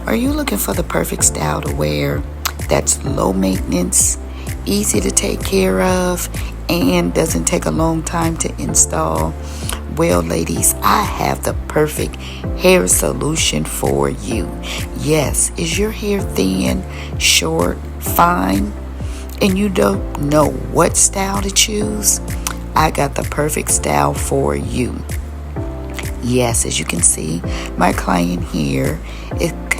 Are you looking for the perfect style to wear that's low maintenance, easy to take care of, and doesn't take a long time to install? Well, ladies, I have the perfect hair solution for you. Yes, is your hair thin, short, fine, and you don't know what style to choose? I got the perfect style for you. Yes, as you can see, my client here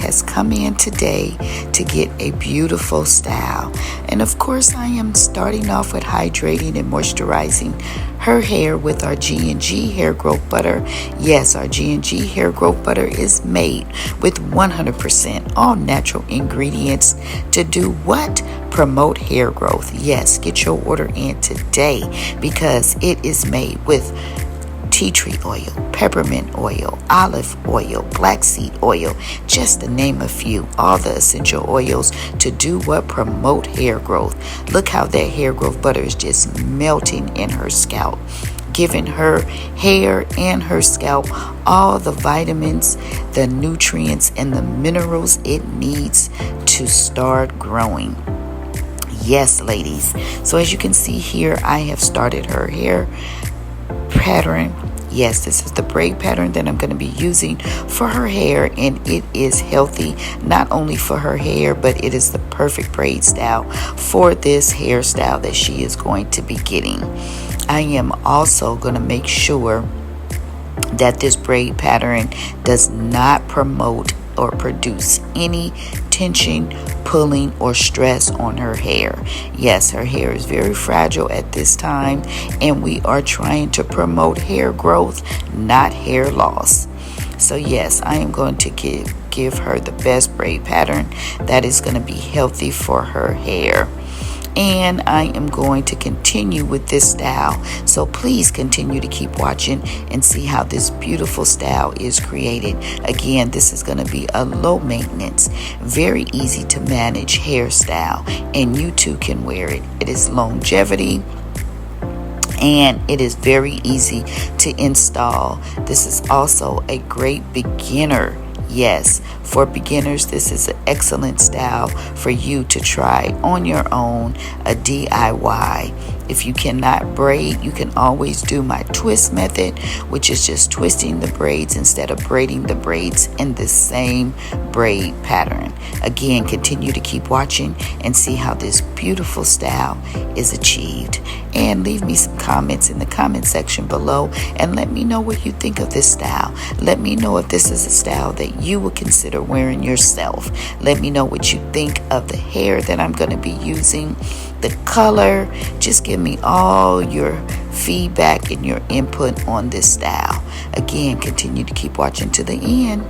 has come in today to get a beautiful style. And of course, I am starting off with hydrating and moisturizing her hair with our G&G hair growth butter. Yes, our G&G hair growth butter is made with 100% all natural ingredients to do what? Promote hair growth. Yes, get your order in today because it is made with tea tree oil, peppermint oil, olive oil, black seed oil, just to name a few. All the essential oils to do what? Promote hair growth. Look how that hair growth butter is just melting in her scalp, giving her hair and her scalp all the vitamins, the nutrients, and the minerals it needs to start growing. Yes, ladies. So as you can see here, I have started her hair pattern. Yes, this is the braid pattern that I'm going to be using for her hair, and it is healthy not only for her hair, but it is the perfect braid style for this hairstyle that she is going to be getting. I am also going to make sure that this braid pattern does not promote or produce any tension, pulling, or stress on her hair. Yes, her hair is very fragile at this time, and we are trying to promote hair growth, not hair loss. So yes, I am going to give her the best braid pattern that is going to be healthy for her hair. And I am going to continue with this style, so please continue to keep watching and see how this beautiful style is created. Again, this is going to be a low maintenance, very easy to manage hairstyle, and you too can wear it. It is longevity, and it is very easy to install. This is also a great beginner. Yes, for beginners, this is an excellent style for you to try on your own, a DIY. If you cannot braid, you can always do my twist method, which is just twisting the braids instead of braiding the braids in the same braid pattern. Again, continue to keep watching and see how this beautiful style is achieved. And leave me some comments in the comment section below and let me know what you think of this style. Let me know if this is a style that you would consider wearing yourself. Let me know what you think of the hair that I'm going to be using, the color. Just give me all your feedback and your input on this style. Again, continue to keep watching to the end.